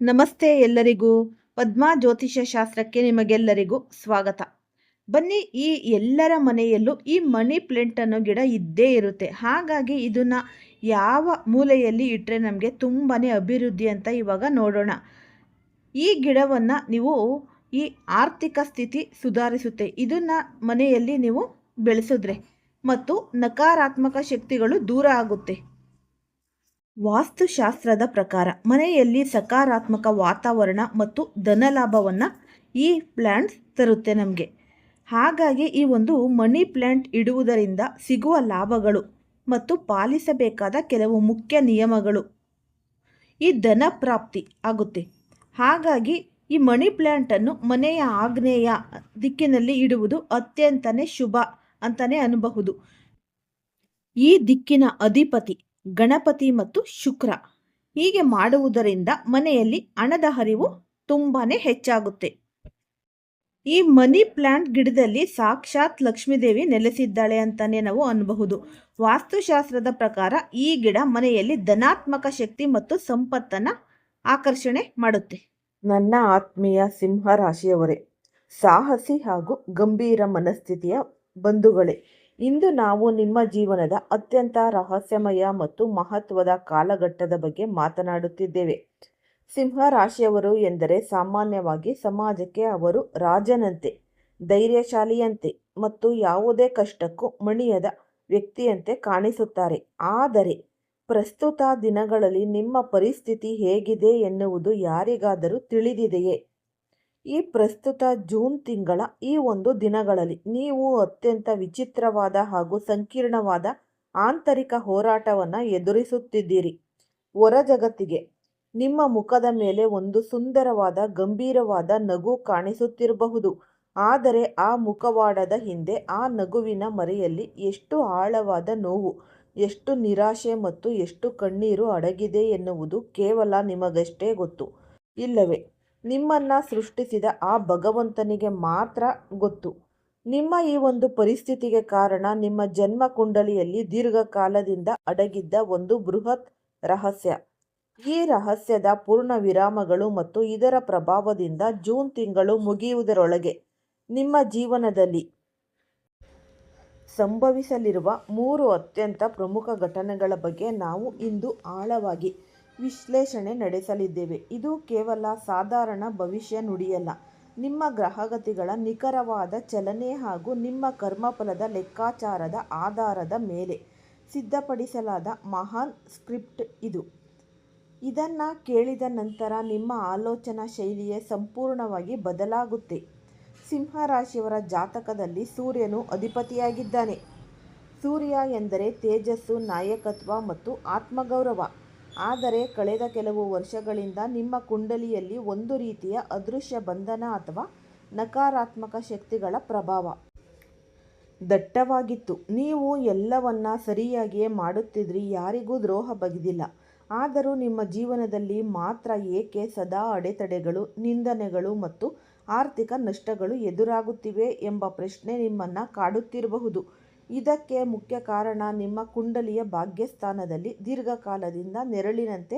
ನಮಸ್ತೆ ಎಲ್ಲರಿಗೂ. ಪದ್ಮಾ ಜ್ಯೋತಿಷ್ಯ ಶಾಸ್ತ್ರಕ್ಕೆ ನಿಮಗೆಲ್ಲರಿಗೂ ಸ್ವಾಗತ. ಬನ್ನಿ, ಈ ಎಲ್ಲರ ಮನೆಯಲ್ಲೂ ಈ ಮನಿ ಪ್ಲಾಂಟ್ ಅನ್ನೋ ಗಿಡ ಇದ್ದೇ ಇರುತ್ತೆ. ಹಾಗಾಗಿ ಇದನ್ನ ಯಾವ ಮೂಲೆಯಲ್ಲಿ ಇಟ್ಟರೆ ನಮಗೆ ತುಂಬಾ ಅಭಿವೃದ್ಧಿ ಅಂತ ಇವಾಗ ನೋಡೋಣ. ಈ ಗಿಡವನ್ನು ನೀವು ಈ ಆರ್ಥಿಕ ಸ್ಥಿತಿ ಸುಧಾರಿಸುತ್ತೆ. ಇದನ್ನ ಮನೆಯಲ್ಲಿ ನೀವು ಬೆಳೆಸಿದ್ರೆ ಮತ್ತು ನಕಾರಾತ್ಮಕ ಶಕ್ತಿಗಳು ದೂರ ಆಗುತ್ತೆ. ವಾಸ್ತುಶಾಸ್ತ್ರದ ಪ್ರಕಾರ ಮನೆಯಲ್ಲಿ ಸಕಾರಾತ್ಮಕ ವಾತಾವರಣ ಮತ್ತು ಧನಲಾಭವನ್ನು ಈ ಪ್ಲ್ಯಾಂಟ್ಸ್ ತರುತ್ತೆ ನಮಗೆ. ಹಾಗಾಗಿ ಈ ಒಂದು ಮನಿ ಪ್ಲ್ಯಾಂಟ್ ಇಡುವುದರಿಂದ ಸಿಗುವ ಲಾಭಗಳು ಮತ್ತು ಪಾಲಿಸಬೇಕಾದ ಕೆಲವು ಮುಖ್ಯ ನಿಯಮಗಳು, ಈ ಧನ ಪ್ರಾಪ್ತಿ ಆಗುತ್ತೆ. ಹಾಗಾಗಿ ಈ ಮನಿ ಪ್ಲ್ಯಾಂಟನ್ನು ಮನೆಯ ಆಗ್ನೇಯ ದಿಕ್ಕಿನಲ್ಲಿ ಇಡುವುದು ಅತ್ಯಂತನೇ ಶುಭ ಅಂತಲೇ ಅನ್ನಬಹುದು. ಈ ದಿಕ್ಕಿನ ಅಧಿಪತಿ ಗಣಪತಿ ಮತ್ತು ಶುಕ್ರ. ಹೀಗೆ ಮಾಡುವುದರಿಂದ ಮನೆಯಲ್ಲಿ ಹಣದ ಹರಿವು ತುಂಬಾನೇ ಹೆಚ್ಚಾಗುತ್ತೆ. ಈ ಮನಿ ಪ್ಲಾಂಟ್ ಗಿಡದಲ್ಲಿ ಸಾಕ್ಷಾತ್ ಲಕ್ಷ್ಮೀದೇವಿ ನೆಲೆಸಿದ್ದಾಳೆ ಅಂತಾನೆ ನಾವು ಅನ್ನಬಹುದು. ವಾಸ್ತುಶಾಸ್ತ್ರದ ಪ್ರಕಾರ ಈ ಗಿಡ ಮನೆಯಲ್ಲಿ ಧನಾತ್ಮಕ ಶಕ್ತಿ ಮತ್ತು ಸಂಪತ್ತನ್ನ ಆಕರ್ಷಣೆ ಮಾಡುತ್ತೆ. ನನ್ನ ಆತ್ಮೀಯ ಸಿಂಹ ರಾಶಿಯವರೇ, ಸಾಹಸಿ ಹಾಗೂ ಗಂಭೀರ ಮನಸ್ಥಿತಿಯ ಬಂಧುಗಳೇ, ಇಂದು ನಾವು ನಿಮ್ಮ ಜೀವನದ ಅತ್ಯಂತ ರಹಸ್ಯಮಯ ಮತ್ತು ಮಹತ್ವದ ಕಾಲಘಟ್ಟದ ಬಗ್ಗೆ ಮಾತನಾಡುತ್ತಿದ್ದೇವೆ. ಸಿಂಹ ರಾಶಿಯವರು ಎಂದರೆ ಸಾಮಾನ್ಯವಾಗಿ ಸಮಾಜಕ್ಕೆ ಅವರು ರಾಜನಂತೆ, ಧೈರ್ಯಶಾಲಿಯಂತೆ ಮತ್ತು ಯಾವುದೇ ಕಷ್ಟಕ್ಕೂ ಮಣಿಯದ ವ್ಯಕ್ತಿಯಂತೆ ಕಾಣಿಸುತ್ತಾರೆ. ಆದರೆ ಪ್ರಸ್ತುತ ದಿನಗಳಲ್ಲಿ ನಿಮ್ಮ ಪರಿಸ್ಥಿತಿ ಹೇಗಿದೆ ಎನ್ನುವುದು ಯಾರಿಗಾದರೂ ತಿಳಿದಿದೆಯೇ? ಈ ಪ್ರಸ್ತುತ ಜೂನ್ ತಿಂಗಳ ಈ ಒಂದು ದಿನಗಳಲ್ಲಿ ನೀವು ಅತ್ಯಂತ ವಿಚಿತ್ರವಾದ ಹಾಗೂ ಸಂಕೀರ್ಣವಾದ ಆಂತರಿಕ ಹೋರಾಟವನ್ನು ಎದುರಿಸುತ್ತಿದ್ದೀರಿ. ಹೊರ ಜಗತ್ತಿಗೆ ನಿಮ್ಮ ಮುಖದ ಮೇಲೆ ಒಂದು ಸುಂದರವಾದ ಗಂಭೀರವಾದ ನಗು ಕಾಣಿಸುತ್ತಿರಬಹುದು. ಆದರೆ ಆ ಮುಖವಾಡದ ಹಿಂದೆ, ಆ ನಗುವಿನ ಮರೆಯಲ್ಲಿ ಎಷ್ಟು ಆಳವಾದ ನೋವು, ಎಷ್ಟು ನಿರಾಶೆ ಮತ್ತು ಎಷ್ಟು ಕಣ್ಣೀರು ಅಡಗಿದೆ ಎನ್ನುವುದು ಕೇವಲ ನಿಮಗಷ್ಟೇ ಗೊತ್ತು. ಇಲ್ಲವೇ ನಿಮ್ಮನ್ನು ಸೃಷ್ಟಿಸಿದ ಆ ಭಗವಂತನಿಗೆ ಮಾತ್ರ ಗೊತ್ತು. ನಿಮ್ಮ ಈ ಒಂದು ಪರಿಸ್ಥಿತಿಗೆ ಕಾರಣ ನಿಮ್ಮ ಜನ್ಮ ಕುಂಡಲಿಯಲ್ಲಿ ದೀರ್ಘಕಾಲದಿಂದ ಅಡಗಿದ್ದ ಒಂದು ಬೃಹತ್ ರಹಸ್ಯ. ಈ ರಹಸ್ಯದ ಪೂರ್ಣ ವಿರಾಮಗಳು ಮತ್ತು ಇದರ ಪ್ರಭಾವದಿಂದ ಜೂನ್ ತಿಂಗಳು ಮುಗಿಯುವುದರೊಳಗೆ ನಿಮ್ಮ ಜೀವನದಲ್ಲಿ ಸಂಭವಿಸಲಿರುವ 3 ಅತ್ಯಂತ ಪ್ರಮುಖ ಘಟನೆಗಳ ಬಗ್ಗೆ ನಾವು ಇಂದು ಆಳವಾಗಿ ವಿಶ್ಲೇಷಣೆ ನಡೆಸಲಿದ್ದೇವೆ. ಇದು ಕೇವಲ ಸಾಧಾರಣ ಭವಿಷ್ಯ ನುಡಿಯಲ್ಲ. ನಿಮ್ಮ ಗ್ರಹಗತಿಗಳ ನಿಖರವಾದ ಚಲನೆ ಹಾಗೂ ನಿಮ್ಮ ಕರ್ಮಫಲದ ಲೆಕ್ಕಾಚಾರದ ಆಧಾರದ ಮೇಲೆ ಸಿದ್ಧಪಡಿಸಲಾದ ಮಹಾನ್ ಸ್ಕ್ರಿಪ್ಟ್ ಇದು. ಇದನ್ನು ಕೇಳಿದ ನಂತರ ನಿಮ್ಮ ಆಲೋಚನಾ ಶೈಲಿಯೇ ಸಂಪೂರ್ಣವಾಗಿ ಬದಲಾಗುತ್ತೆ. ಸಿಂಹರಾಶಿಯವರ ಜಾತಕದಲ್ಲಿ ಸೂರ್ಯನು ಅಧಿಪತಿಯಾಗಿದ್ದಾನೆ. ಸೂರ್ಯ ಎಂದರೆ ತೇಜಸ್ಸು, ನಾಯಕತ್ವ ಮತ್ತು ಆತ್ಮಗೌರವ. ಆದರೆ ಕಳೆದ ಕೆಲವು ವರ್ಷಗಳಿಂದ ನಿಮ್ಮ ಕುಂಡಲಿಯಲ್ಲಿ ಒಂದು ರೀತಿಯ ಅದೃಶ್ಯ ಬಂಧನ ಅಥವಾ ನಕಾರಾತ್ಮಕ ಶಕ್ತಿಗಳ ಪ್ರಭಾವ ದಟ್ಟವಾಗಿತ್ತು. ನೀವು ಎಲ್ಲವನ್ನ ಸರಿಯಾಗಿಯೇ ಮಾಡುತ್ತಿದ್ರಿ, ಯಾರಿಗೂ ದ್ರೋಹ ಬಗೆದಿಲ್ಲ. ಆದರೂ ನಿಮ್ಮ ಜೀವನದಲ್ಲಿ ಮಾತ್ರ ಏಕೆ ಸದಾ ಅಡೆತಡೆಗಳು, ನಿಂದನೆಗಳು ಮತ್ತು ಆರ್ಥಿಕ ನಷ್ಟಗಳು ಎದುರಾಗುತ್ತಿವೆ ಎಂಬ ಪ್ರಶ್ನೆ ನಿಮ್ಮನ್ನು ಕಾಡುತ್ತಿರಬಹುದು. ಇದಕ್ಕೆ ಮುಖ್ಯ ಕಾರಣ ನಿಮ್ಮ ಕುಂಡಲಿಯ ಭಾಗ್ಯಸ್ಥಾನದಲ್ಲಿ ದೀರ್ಘಕಾಲದಿಂದ ನೆರಳಿನಂತೆ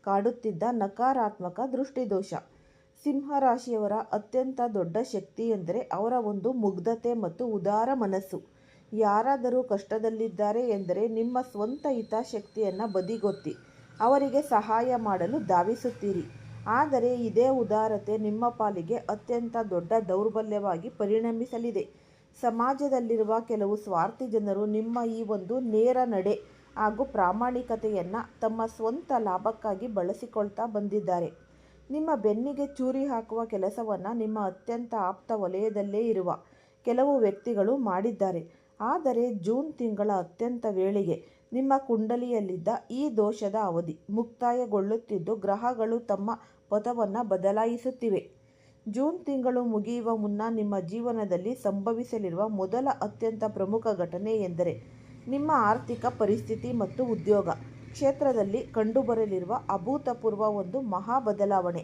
ಕಾಡುತ್ತಿದ್ದ ನಕಾರಾತ್ಮಕ ದೃಷ್ಟಿದೋಷ. ಸಿಂಹರಾಶಿಯವರ ಅತ್ಯಂತ ದೊಡ್ಡ ಶಕ್ತಿ ಎಂದರೆ ಅವರ ಒಂದು ಮುಗ್ಧತೆ ಮತ್ತು ಉದಾರ ಮನಸ್ಸು. ಯಾರಾದರೂ ಕಷ್ಟದಲ್ಲಿದ್ದಾರೆ ಎಂದರೆ ನಿಮ್ಮ ಸ್ವಂತ ಹಿತಾಸಕ್ತಿಯನ್ನು ಬದಿಗೊತ್ತಿ ಅವರಿಗೆ ಸಹಾಯ ಮಾಡಲು ಧಾವಿಸುತ್ತೀರಿ. ಆದರೆ ಇದೇ ಉದಾರತೆ ನಿಮ್ಮ ಪಾಲಿಗೆ ಅತ್ಯಂತ ದೊಡ್ಡ ದೌರ್ಬಲ್ಯವಾಗಿ ಪರಿಣಮಿಸಲಿದೆ. ಸಮಾಜದಲ್ಲಿರುವ ಕೆಲವು ಸ್ವಾರ್ಥಿ ಜನರು ನಿಮ್ಮ ಈ ಒಂದು ನೇರ ನಡೆ ಹಾಗೂ ಪ್ರಾಮಾಣಿಕತೆಯನ್ನು ತಮ್ಮ ಸ್ವಂತ ಲಾಭಕ್ಕಾಗಿ ಬಳಸಿಕೊಳ್ತಾ ಬಂದಿದ್ದಾರೆ. ನಿಮ್ಮ ಬೆನ್ನಿಗೆ ಚೂರಿ ಹಾಕುವ ಕೆಲಸವನ್ನು ನಿಮ್ಮ ಅತ್ಯಂತ ಆಪ್ತ ವಲಯದಲ್ಲೇ ಇರುವ ಕೆಲವು ವ್ಯಕ್ತಿಗಳು ಮಾಡಿದ್ದಾರೆ. ಆದರೆ ಜೂನ್ ತಿಂಗಳ ಅತ್ಯಂತ ವೇಳೆಗೆ ನಿಮ್ಮ ಕುಂಡಲಿಯಲ್ಲಿದ್ದ ಈ ದೋಷದ ಅವಧಿ ಮುಕ್ತಾಯಗೊಳ್ಳುತ್ತಿದ್ದು ಗ್ರಹಗಳು ತಮ್ಮ ಪಥವನ್ನು ಬದಲಾಯಿಸುತ್ತಿವೆ. ಜೂನ್ ತಿಂಗಳು ಮುಗಿಯುವ ಮುನ್ನ ನಿಮ್ಮ ಜೀವನದಲ್ಲಿ ಸಂಭವಿಸಲಿರುವ ಮೊದಲ ಅತ್ಯಂತ ಪ್ರಮುಖ ಘಟನೆ ಎಂದರೆ ನಿಮ್ಮ ಆರ್ಥಿಕ ಪರಿಸ್ಥಿತಿ ಮತ್ತು ಉದ್ಯೋಗ ಕ್ಷೇತ್ರದಲ್ಲಿ ಕಂಡುಬರಲಿರುವ ಅಭೂತಪೂರ್ವ ಒಂದು ಮಹಾ ಬದಲಾವಣೆ.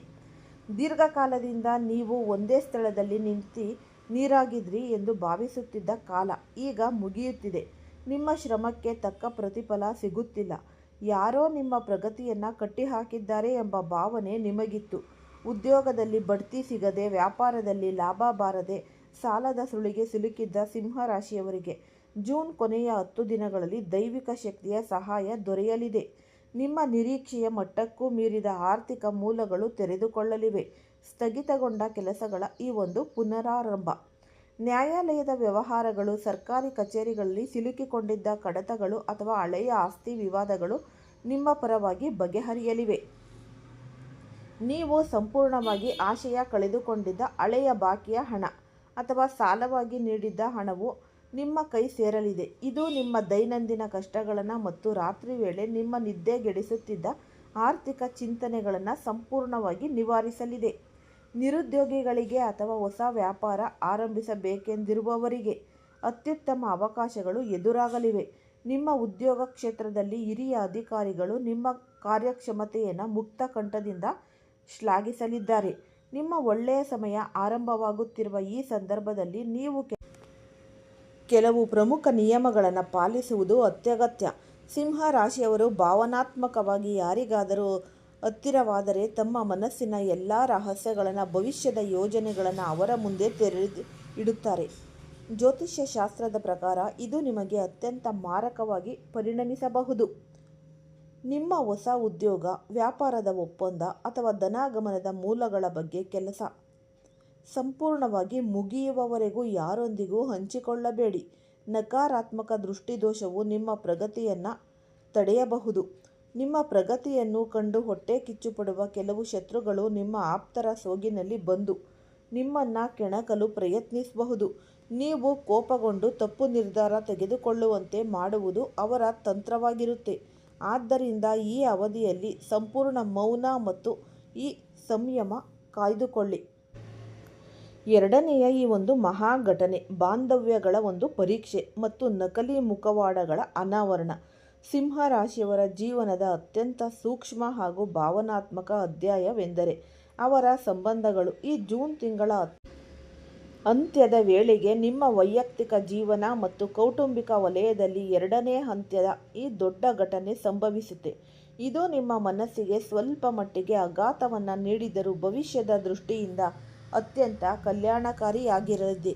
ದೀರ್ಘಕಾಲದಿಂದ ನೀವು ಒಂದೇ ಸ್ಥಳದಲ್ಲಿ ನಿಂತು ನೀರಾಗಿದ್ರಿ ಎಂದು ಭಾವಿಸುತ್ತಿದ್ದ ಕಾಲ ಈಗ ಮುಗಿಯುತ್ತಿದೆ. ನಿಮ್ಮ ಶ್ರಮಕ್ಕೆ ತಕ್ಕ ಪ್ರತಿಫಲ ಸಿಗುತ್ತಿಲ್ಲ. ಯಾರೋ ನಿಮ್ಮ ಪ್ರಗತಿಯನ್ನು ಕಟ್ಟಿಹಾಕಿದ್ದಾರೆ ಎಂಬ ಭಾವನೆ ನಿಮಗಿತ್ತು. ಉದ್ಯೋಗದಲ್ಲಿ ಬಡ್ತಿ ಸಿಗದೆ, ವ್ಯಾಪಾರದಲ್ಲಿ ಲಾಭ ಬಾರದೆ, ಸಾಲದ ಸುಳಿಗೆ ಸಿಲುಕಿದ್ದ ಸಿಂಹರಾಶಿಯವರಿಗೆ ಜೂನ್ ಕೊನೆಯ 10 ದಿನಗಳಲ್ಲಿ ದೈವಿಕ ಶಕ್ತಿಯ ಸಹಾಯ ದೊರೆಯಲಿದೆ. ನಿಮ್ಮ ನಿರೀಕ್ಷೆಯ ಮಟ್ಟಕ್ಕೂ ಮೀರಿದ ಆರ್ಥಿಕ ಮೂಲಗಳು ತೆರೆದುಕೊಳ್ಳಲಿವೆ. ಸ್ಥಗಿತಗೊಂಡ ಕೆಲಸಗಳ ಈ ಒಂದು ಪುನರಾರಂಭ, ನ್ಯಾಯಾಲಯದ ವ್ಯವಹಾರಗಳು, ಸರ್ಕಾರಿ ಕಚೇರಿಗಳಲ್ಲಿ ಸಿಲುಕಿಕೊಂಡಿದ್ದ ಕಡತಗಳು ಅಥವಾ ಹಳೆಯ ಆಸ್ತಿ ವಿವಾದಗಳು ನಿಮ್ಮ ಪರವಾಗಿ ಬಗೆಹರಿಯಲಿವೆ. ನೀವು ಸಂಪೂರ್ಣವಾಗಿ ಆಶಯ ಕಳೆದುಕೊಂಡಿದ್ದ ಹಳೆಯ ಬಾಕಿಯ ಹಣ ಅಥವಾ ಸಾಲವಾಗಿ ನೀಡಿದ್ದ ಹಣವು ನಿಮ್ಮ ಕೈ ಸೇರಲಿದೆ. ಇದು ನಿಮ್ಮ ದೈನಂದಿನ ಕಷ್ಟಗಳನ್ನು ಮತ್ತು ರಾತ್ರಿ ವೇಳೆ ನಿಮ್ಮ ನಿದ್ದೆಗೆಡಿಸುತ್ತಿದ್ದ ಆರ್ಥಿಕ ಚಿಂತನೆಗಳನ್ನು ಸಂಪೂರ್ಣವಾಗಿ ನಿವಾರಿಸಲಿದೆ. ನಿರುದ್ಯೋಗಿಗಳಿಗೆ ಅಥವಾ ಹೊಸ ವ್ಯಾಪಾರ ಆರಂಭಿಸಬೇಕೆಂದಿರುವವರಿಗೆ ಅತ್ಯುತ್ತಮ ಅವಕಾಶಗಳು ಎದುರಾಗಲಿವೆ. ನಿಮ್ಮ ಉದ್ಯೋಗ ಕ್ಷೇತ್ರದಲ್ಲಿ ಹಿರಿಯ ಅಧಿಕಾರಿಗಳು ನಿಮ್ಮ ಕಾರ್ಯಕ್ಷಮತೆಯನ್ನು ಮುಕ್ತ ಕಂಠದಿಂದ ಶ್ಲಾಘಿಸಲಿದ್ದಾರೆ. ನಿಮ್ಮ ಒಳ್ಳೆಯ ಸಮಯ ಆರಂಭವಾಗುತ್ತಿರುವ ಈ ಸಂದರ್ಭದಲ್ಲಿ ನೀವು ಕೆಲವು ಪ್ರಮುಖ ನಿಯಮಗಳನ್ನು ಪಾಲಿಸುವುದು ಅತ್ಯಗತ್ಯ. ಸಿಂಹ ರಾಶಿಯವರು ಭಾವನಾತ್ಮಕವಾಗಿ ಯಾರಿಗಾದರೂ ಹತ್ತಿರವಾದರೆ ತಮ್ಮ ಮನಸ್ಸಿನ ಎಲ್ಲ ರಹಸ್ಯಗಳನ್ನು, ಭವಿಷ್ಯದ ಯೋಜನೆಗಳನ್ನು ಅವರ ಮುಂದೆ ತೆರೆದು ಇಡುತ್ತಾರೆ. ಜ್ಯೋತಿಷ್ಯ ಶಾಸ್ತ್ರದ ಪ್ರಕಾರ ಇದು ನಿಮಗೆ ಅತ್ಯಂತ ಮಾರಕವಾಗಿ ಪರಿಣಮಿಸಬಹುದು. ನಿಮ್ಮ ಹೊಸ ಉದ್ಯೋಗ, ವ್ಯಾಪಾರದ ಒಪ್ಪಂದ ಅಥವಾ ಧನಾಗಮನದ ಮೂಲಗಳ ಬಗ್ಗೆ ಕೆಲಸ ಸಂಪೂರ್ಣವಾಗಿ ಮುಗಿಯುವವರೆಗೂ ಯಾರೊಂದಿಗೂ ಹಂಚಿಕೊಳ್ಳಬೇಡಿ. ನಕಾರಾತ್ಮಕ ದೃಷ್ಟಿದೋಷವು ನಿಮ್ಮ ಪ್ರಗತಿಯನ್ನು ತಡೆಯಬಹುದು. ನಿಮ್ಮ ಪ್ರಗತಿಯನ್ನು ಕಂಡು ಹೊಟ್ಟೆ ಕಿಚ್ಚುಪಡುವ ಕೆಲವು ಶತ್ರುಗಳು ನಿಮ್ಮ ಆಪ್ತರ ಸೋಗಿನಲ್ಲಿ ಬಂದು ನಿಮ್ಮನ್ನು ಕೆಣಕಲು ಪ್ರಯತ್ನಿಸಬಹುದು. ನೀವು ಕೋಪಗೊಂಡು ತಪ್ಪು ನಿರ್ಧಾರ ತೆಗೆದುಕೊಳ್ಳುವಂತೆ ಮಾಡುವುದು ಅವರ ತಂತ್ರವಾಗಿರುತ್ತೆ. ಆದ್ದರಿಂದ ಈ ಅವಧಿಯಲ್ಲಿ ಸಂಪೂರ್ಣ ಮೌನ ಮತ್ತು ಈ ಸಂಯಮ ಕಾಯ್ದುಕೊಳ್ಳಿ. ಎರಡನೆಯ ಈ ಒಂದು ಮಹಾ ಘಟನೆ ಬಾಂಧವ್ಯಗಳ ಒಂದು ಪರೀಕ್ಷೆ ಮತ್ತು ನಕಲಿ ಮುಖವಾಡಗಳ ಅನಾವರಣ. ಸಿಂಹ ರಾಶಿಯವರ ಜೀವನದ ಅತ್ಯಂತ ಸೂಕ್ಷ್ಮ ಹಾಗೂ ಭಾವನಾತ್ಮಕ ಅಧ್ಯಾಯವೆಂದರೆ ಅವರ ಸಂಬಂಧಗಳು. ಈ ಜೂನ್ ತಿಂಗಳ ಅಂತ್ಯದ ವೇಳೆಗೆ ನಿಮ್ಮ ವೈಯಕ್ತಿಕ ಜೀವನ ಮತ್ತು ಕೌಟುಂಬಿಕ ವಲಯದಲ್ಲಿ ಎರಡನೇ ಹಂತದ ಈ ದೊಡ್ಡ ಘಟನೆ ಸಂಭವಿಸುತ್ತೆ. ಇದು ನಿಮ್ಮ ಮನಸ್ಸಿಗೆ ಸ್ವಲ್ಪ ಮಟ್ಟಿಗೆ ಆಘಾತವನ್ನು ನೀಡಿದರೂ ಭವಿಷ್ಯದ ದೃಷ್ಟಿಯಿಂದ ಅತ್ಯಂತ ಕಲ್ಯಾಣಕಾರಿಯಾಗಿರಲಿದೆ.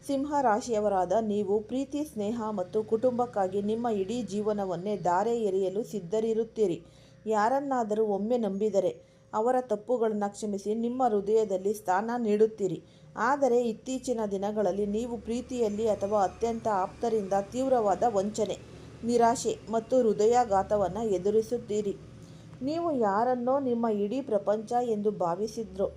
ಸಿಂಹ ರಾಶಿಯವರಾದ ನೀವು ಪ್ರೀತಿ, ಸ್ನೇಹ ಮತ್ತು ಕುಟುಂಬಕ್ಕಾಗಿ ನಿಮ್ಮ ಇಡೀ ಜೀವನವನ್ನೇ ಧಾರೆ ಎರೆಯಲು ಸಿದ್ಧರಿರುತ್ತೀರಿ. ಯಾರನ್ನಾದರೂ ಒಮ್ಮೆ ನಂಬಿದರೆ ಅವರ ತಪ್ಪುಗಳನ್ನು ಕ್ಷಮಿಸಿ ನಿಮ್ಮ ಹೃದಯದಲ್ಲಿ ಸ್ಥಾನ ನೀಡುತ್ತೀರಿ. ಆದರೆ ಇತ್ತೀಚಿನ ದಿನಗಳಲ್ಲಿ ನೀವು ಪ್ರೀತಿಯಲ್ಲಿ ಅಥವಾ ಅತ್ಯಂತ ಆಪ್ತರಿಂದ ತೀವ್ರವಾದ ವಂಚನೆ, ನಿರಾಶೆ ಮತ್ತು ಹೃದಯಾಘಾತವನ್ನು ಎದುರಿಸುತ್ತೀರಿ. ನೀವು ಯಾರನ್ನೋ ನಿಮ್ಮ ಇಡೀ ಪ್ರಪಂಚ ಎಂದು ಭಾವಿಸಿದ್ರೋ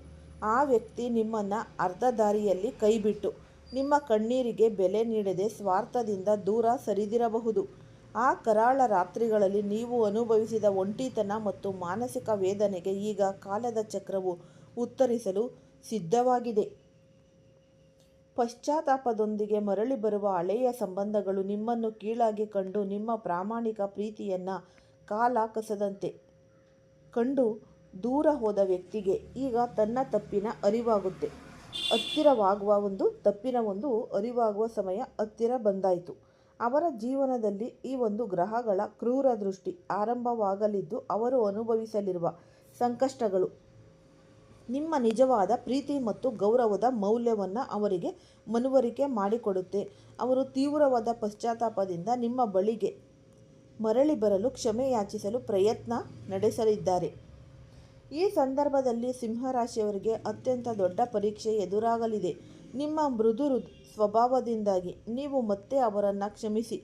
ಆ ವ್ಯಕ್ತಿ ನಿಮ್ಮನ್ನು ಅರ್ಧ ದಾರಿಯಲ್ಲಿ ಕೈಬಿಟ್ಟು ನಿಮ್ಮ ಕಣ್ಣೀರಿಗೆ ಬೆಲೆ ನೀಡದೆ ಸ್ವಾರ್ಥದಿಂದ ದೂರ ಸರಿದಿರಬಹುದು. ಆ ಕರಾಳ ರಾತ್ರಿಗಳಲ್ಲಿ ನೀವು ಅನುಭವಿಸಿದ ಒಂಟಿತನ ಮತ್ತು ಮಾನಸಿಕ ವೇದನೆಗೆ ಈಗ ಕಾಲದ ಚಕ್ರವು ಉತ್ತರಿಸಲು ಸಿದ್ಧವಾಗಿದೆ. ಪಶ್ಚಾತ್ತಾಪದೊಂದಿಗೆ ಮರಳಿ ಬರುವ ಹಳೆಯ ಸಂಬಂಧಗಳು ನಿಮ್ಮನ್ನು ಕೀಳಾಗಿ ಕಂಡು ನಿಮ್ಮ ಪ್ರಾಮಾಣಿಕ ಪ್ರೀತಿಯನ್ನು ಕಾಲ ಕಸದಂತೆ ಕಂಡು ದೂರ ಹೋದ ವ್ಯಕ್ತಿಗೆ ಈಗ ತನ್ನ ತಪ್ಪಿನ ಅರಿವಾಗುತ್ತೆ. ತಪ್ಪಿನ ಅರಿವಾಗುವ ಸಮಯ ಹತ್ತಿರ ಬಂದಾಯಿತು. ಅವರ ಜೀವನದಲ್ಲಿ ಈ ಒಂದು ಗ್ರಹಗಳ ಕ್ರೂರ ದೃಷ್ಟಿ ಆರಂಭವಾಗಲಿದ್ದು ಅವರು ಅನುಭವಿಸಲಿರುವ ಸಂಕಷ್ಟಗಳು ನಿಮ್ಮ ನಿಜವಾದ ಪ್ರೀತಿ ಮತ್ತು ಗೌರವದ ಮೌಲ್ಯವನ್ನು ಅವರಿಗೆ ಮನವರಿಕೆ ಮಾಡಿಕೊಡುತ್ತೆ. ಅವರು ತೀವ್ರವಾದ ಪಶ್ಚಾತ್ತಾಪದಿಂದ ನಿಮ್ಮ ಬಳಿಗೆ ಮರಳಿ ಬರಲು ಕ್ಷಮೆ ಯಾಚಿಸಲು ಪ್ರಯತ್ನ ನಡೆಸಲಿದ್ದಾರೆ. ಈ ಸಂದರ್ಭದಲ್ಲಿ ಸಿಂಹರಾಶಿಯವರಿಗೆ ಅತ್ಯಂತ ದೊಡ್ಡ ಪರೀಕ್ಷೆ ಎದುರಾಗಲಿದೆ. ನಿಮ್ಮ ಮೃದು ಸ್ವಭಾವದಿಂದಾಗಿ ನೀವು ಮತ್ತೆ ಅವರನ್ನು ಕ್ಷಮಿಸಿ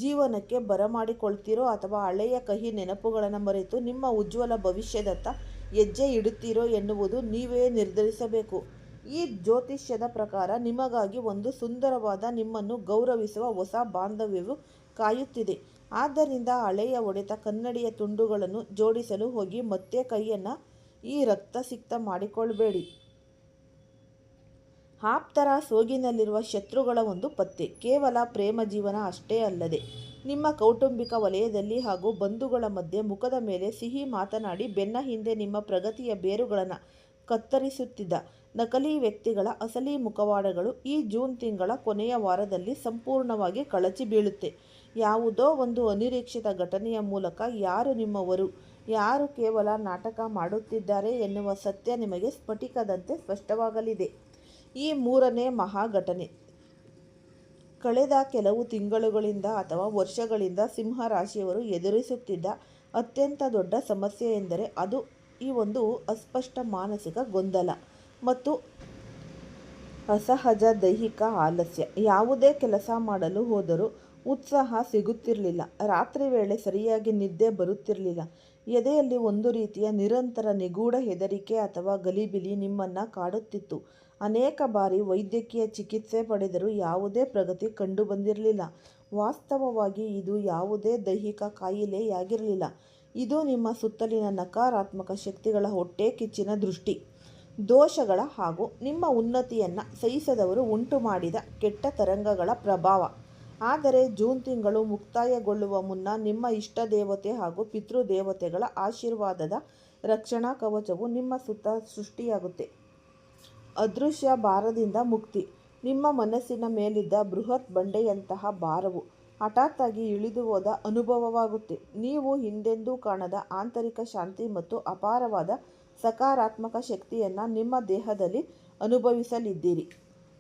ಜೀವನಕ್ಕೆ ಬರಮಾಡಿಕೊಳ್ತೀರೋ ಅಥವಾ ಹಳೆಯ ಕಹಿ ನೆನಪುಗಳನ್ನು ಮರೆತು ನಿಮ್ಮ ಉಜ್ವಲ ಭವಿಷ್ಯದತ್ತ ಹೆಜ್ಜೆ ಇಡುತ್ತೀರೋ ಎನ್ನುವುದು ನೀವೇ ನಿರ್ಧರಿಸಬೇಕು. ಈ ಜ್ಯೋತಿಷ್ಯದ ಪ್ರಕಾರ ನಿಮಗಾಗಿ ಒಂದು ಸುಂದರವಾದ, ನಿಮ್ಮನ್ನು ಗೌರವಿಸುವ ಹೊಸ ಬಾಂಧವ್ಯವು ಕಾಯುತ್ತಿದೆ. ಆದ್ದರಿಂದ ಹಳೆಯ ಒಡೆತ ಕನ್ನಡಿಯ ತುಂಡುಗಳನ್ನು ಜೋಡಿಸಲು ಹೋಗಿ ಮತ್ತೆ ಕೈಯನ್ನು ಈ ರಕ್ತಸಿಕ್ತ ಮಾಡಿಕೊಳ್ಳಬೇಡಿ. ಆಪ್ತರ ಸೋಗಿನಲ್ಲಿರುವ ಶತ್ರುಗಳ ಒಂದು ಪತ್ತೆ ಕೇವಲ ಪ್ರೇಮ ಜೀವನ ಅಷ್ಟೇ ಅಲ್ಲದೆ ನಿಮ್ಮ ಕೌಟುಂಬಿಕ ವಲಯದಲ್ಲಿ ಹಾಗೂ ಬಂಧುಗಳ ಮಧ್ಯೆ ಮುಖದ ಮೇಲೆ ಸಿಹಿ ಮಾತನಾಡಿ ಬೆನ್ನ ಹಿಂದೆ ನಿಮ್ಮ ಪ್ರಗತಿಯ ಬೇರುಗಳನ್ನು ಕತ್ತರಿಸುತ್ತಿದ್ದ ನಕಲಿ ವ್ಯಕ್ತಿಗಳ ಅಸಲಿ ಮುಖವಾಡಗಳು ಈ ಜೂನ್ ತಿಂಗಳ ಕೊನೆಯ ವಾರದಲ್ಲಿ ಸಂಪೂರ್ಣವಾಗಿ ಕಳಚಿ ಬೀಳುತ್ತೆ. ಯಾವುದೋ ಒಂದು ಅನಿರೀಕ್ಷಿತ ಘಟನೆಯ ಮೂಲಕ ಯಾರು ನಿಮ್ಮವರು, ಯಾರು ಕೇವಲ ನಾಟಕ ಮಾಡುತ್ತಿದ್ದಾರೆ ಎನ್ನುವ ಸತ್ಯ ನಿಮಗೆ ಸ್ಫಟಿಕದಂತೆ ಸ್ಪಷ್ಟವಾಗಲಿದೆ. ಈ ಮೂರನೇ ಮಹಾಘಟನೆ ಕಳೆದ ಕೆಲವು ತಿಂಗಳುಗಳಿಂದ ಅಥವಾ ವರ್ಷಗಳಿಂದ ಸಿಂಹ ರಾಶಿಯವರು ಎದುರಿಸುತ್ತಿದ್ದ ಅತ್ಯಂತ ದೊಡ್ಡ ಸಮಸ್ಯೆ ಎಂದರೆ ಅದು ಈ ಒಂದು ಅಸ್ಪಷ್ಟ ಮಾನಸಿಕ ಗೊಂದಲ ಮತ್ತು ಅಸಹಜ ದೈಹಿಕ ಆಲಸ್ಯ. ಯಾವುದೇ ಕೆಲಸ ಮಾಡಲು ಹೋದರೂ ಉತ್ಸಾಹ ಸಿಗುತ್ತಿರಲಿಲ್ಲ. ರಾತ್ರಿ ವೇಳೆ ಸರಿಯಾಗಿ ನಿದ್ದೆ ಬರುತ್ತಿರಲಿಲ್ಲ. ಎದೆಯಲ್ಲಿ ಒಂದು ರೀತಿಯ ನಿರಂತರ ನಿಗೂಢ ಹೆದರಿಕೆ ಅಥವಾ ಗಲಿಬಿಲಿ ನಿಮ್ಮನ್ನು ಕಾಡುತ್ತಿತ್ತು. ಅನೇಕ ಬಾರಿ ವೈದ್ಯಕೀಯ ಚಿಕಿತ್ಸೆ ಪಡೆದರೂ ಯಾವುದೇ ಪ್ರಗತಿ ಕಂಡುಬಂದಿರಲಿಲ್ಲ. ವಾಸ್ತವವಾಗಿ ಇದು ಯಾವುದೇ ದೈಹಿಕ ಕಾಯಿಲೆಯಾಗಿರಲಿಲ್ಲ. ಇದು ನಿಮ್ಮ ಸುತ್ತಲಿನ ನಕಾರಾತ್ಮಕ ಶಕ್ತಿಗಳ ಹೊಟ್ಟೆಕಿಚ್ಚಿನ ದೃಷ್ಟಿ ದೋಷಗಳ ಹಾಗೂ ನಿಮ್ಮ ಉನ್ನತಿಯನ್ನು ಸಹಿಸದವರು ಉಂಟು ಮಾಡಿದ ಕೆಟ್ಟ ತರಂಗಗಳ ಪ್ರಭಾವ. ಆದರೆ ಜೂನ್ ತಿಂಗಳು ಮುಕ್ತಾಯಗೊಳ್ಳುವ ಮುನ್ನ ನಿಮ್ಮ ಇಷ್ಟ ದೇವತೆ ಹಾಗೂ ಪಿತೃದೇವತೆಗಳ ಆಶೀರ್ವಾದದ ರಕ್ಷಣಾ ಕವಚವು ನಿಮ್ಮ ಸುತ್ತ ಸೃಷ್ಟಿಯಾಗುತ್ತೆ. ಅದೃಶ್ಯ ಭಾರದಿಂದ ಮುಕ್ತಿ. ನಿಮ್ಮ ಮನಸ್ಸಿನ ಮೇಲಿದ್ದ ಬೃಹತ್ ಬಂಡೆಯಂತಹ ಭಾರವು ಹಠಾತ್ತಾಗಿ ಇಳಿದು ಹೋದ ಅನುಭವವಾಗುತ್ತೆ. ನೀವು ಹಿಂದೆಂದೂ ಕಾಣದ ಆಂತರಿಕ ಶಾಂತಿ ಮತ್ತು ಅಪಾರವಾದ ಸಕಾರಾತ್ಮಕ ಶಕ್ತಿಯನ್ನು ನಿಮ್ಮ ದೇಹದಲ್ಲಿ ಅನುಭವಿಸಲಿದ್ದೀರಿ.